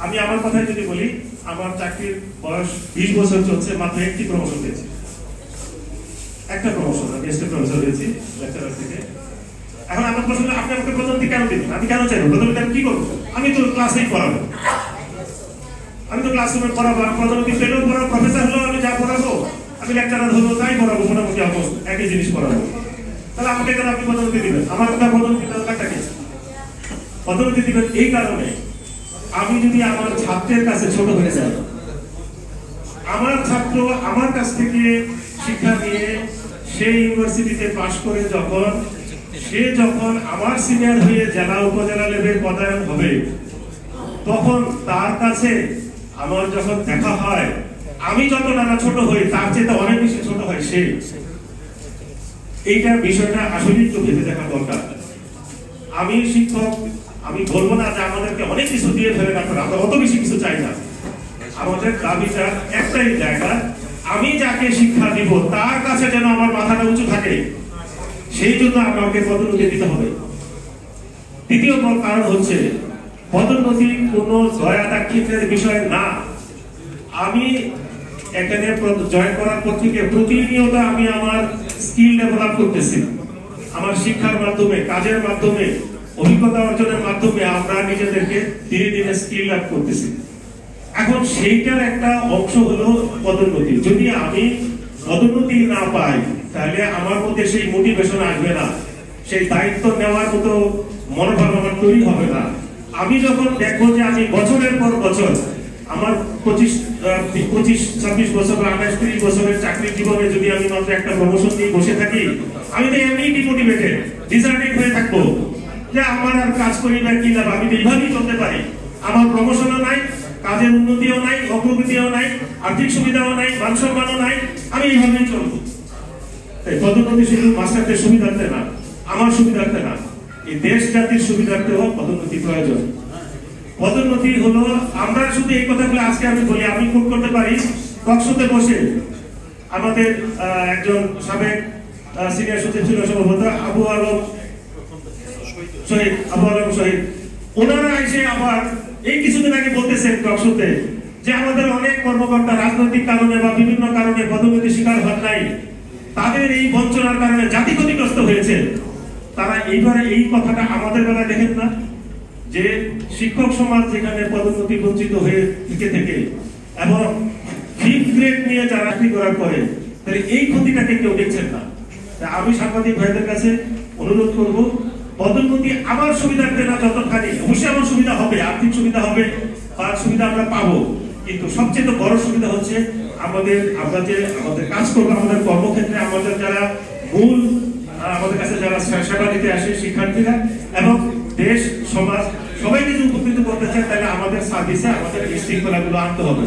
আমি আমার কথাই যদি বলি, আমার চাকরির বয়স 20 বছর চলছে, মাত্র একটি প্রমোশন পেয়েছি, একটা প্রমোশন, আমি গেস্ট প্রফেসর হয়েছি লেকচারার থেকে। এখন আমার প্রশ্ন, আপনি আমাকে পদোন্নতি কেন দিবেন? আমি কেন চাইবো পদোন্নতি? আমি কি করবো? আমি তো ক্লাসেই পড়াবো, আমি তো ক্লাসরুমে পড়াবো। আমি পদোন্নতি পেলেও পড়াবো, প্রফেসর হলেও আমি যা পড়াবো, আমি লেকচারার হলেও তাই পড়াবো, মোটামুটি একই জিনিস পড়াবো। তাহলে আমাকে কেন আপনি পদোন্নতি দিবেন? আমার কথা পদোন্নতি দরকারটা কি? পদোন্নতি দিবেন এই কারণে, আমি যদি আমার ছাত্রের কাছে ছোট হয়ে যাই, আমার ছাত্র আমার কাছ থেকে শিক্ষা নিয়ে সেই ইউনিভার্সিটিতে পাশ করে যখন আমার সিনিয়র হয়ে জেলা উপজেলা লেভেল পদায়ন হবে, তখন তার কাছে আমার যখন দেখা হয়, আমি যত নানা ছোট হই তার চেয়ে অনেক বেশি ছোট হয় সে। এইটা বিষয়টা আসলে একটু ভেবে দেখা দরকার। আমি শিক্ষক, আমি বলবো না যে আমাদেরকে অনেক কিছু দিয়ে ফেলে রাখবেন, আমরা অত বেশি কিছু চাই না। আমাদের দাবিটা একটাই জায়গা, আমি যাকে শিক্ষা দিব তার কাছে যেন আমার মাথাটা উঁচু থাকে, সেই জন্য আমাকে পদোন্নতি দিতে হবে। দ্বিতীয় কারণ হচ্ছে, পদোন্নতি কোনো দয়া দাক্ষিণ্যের বিষয় না। আমি এখানে জয়েন করার পর থেকে প্রতিনিয়ত আমি আমার স্কিল ডেভেলপ করতেছি। আমার শিক্ষার মাধ্যমে, কাজের মাধ্যমে, অভিজ্ঞতা অর্জনের মাধ্যমে আমরা নিজেদেরকে ধীরে ধীরে স্কিল আপ করতেছি। এখন সেইটার একটা অংশ হলো পদোন্নতি। যদি আমি পদোন্নতি না পাই, তাহলে আমার মধ্যে সেই মোটিভেশন আসবে না, সেই দায়িত্ব নেওয়ার মতো মনোভাব আমার তৈরি হবে না। আমি যখন দেখবো যে আমি বছরের পর বছর, আমার 25-26 বছর বা 28-30 বছরের চাকরির জীবনে যদি আমি মাত্র একটা প্রমোশন নিয়ে বসে থাকি, আমি তো এমনি ডিমোটিভেটেড, ডিসার্টেড হয়ে থাকবো যে আমার আর কাজ করি না কি লাভ, আমি তো এইভাবেই চলতে পারি। আমার প্রমোশনও নাই, কাজের উন্নতিও নাই, অগ্রগতিও নাই, আর্থিক সুবিধাও নাই, মান সম্মানও নাই, আমি এইভাবেই চলবো। পদোন্নতি শুধু মাস্টারদের সুবিধার্থে না, আমার সুবিধার্থে না, এই দেশ জাতির সুবিধার্থেও পদোন্নতি প্রয়োজন। পদোন্নতি হলো, আমরা শুধু এই কথাগুলো আজকে আমি বলি, আমি কোট করতে পারি টকশোতে বসে। আমাদের একজন সাবেক সিনিয়র সচিব ছিল সম্ভবত আবু আলম শহীদ, ওনারা এসে আবার এই কিছুদিন আগে বলতেছেন টকশোতে যে আমাদের অনেক কর্মকর্তা রাজনৈতিক কারণে বা বিভিন্ন কারণে পদোন্নতি শিকার হন নাই, তাদের এই বঞ্চনার কারণে জাতি ক্ষতিগ্রস্ত হয়েছে। তারা এইবারে এই কথাটা আমাদের বেলায় দেখেন না, যে শিক্ষক সমাজ যেখানে পদোন্নতি বঞ্চিত হয়ে থেকে এবং 5th গ্রেড নিয়ে যারা চাকরি করার পরে, তাহলে এই ক্ষতিটাকে কেউ দেখছেন না। আমি সাংবাদিক ভাইদের কাছে অনুরোধ করব, পদোন্নতি আমার সুবিধার্থে না যতখানি, অবশ্যই আমার সুবিধা হবে, আর্থিক সুবিধা হবে, তার সুবিধা আমরা পাবো, কিন্তু সবচেয়ে বড় সুবিধা হচ্ছে আমরা যে আমাদের কাজ করবো, আমাদের কর্মক্ষেত্রে আমাদের যারা মূল আমাদের কাছে যারা সেবা দিতে আসে শিক্ষার্থীরা এবং দেশ সমাজ সবাইকে যদি উপকৃত করতে চায়, তাহলে আমাদের সার্ভিসে আমাদের এই শৃঙ্খলাগুলো আনতে হবে।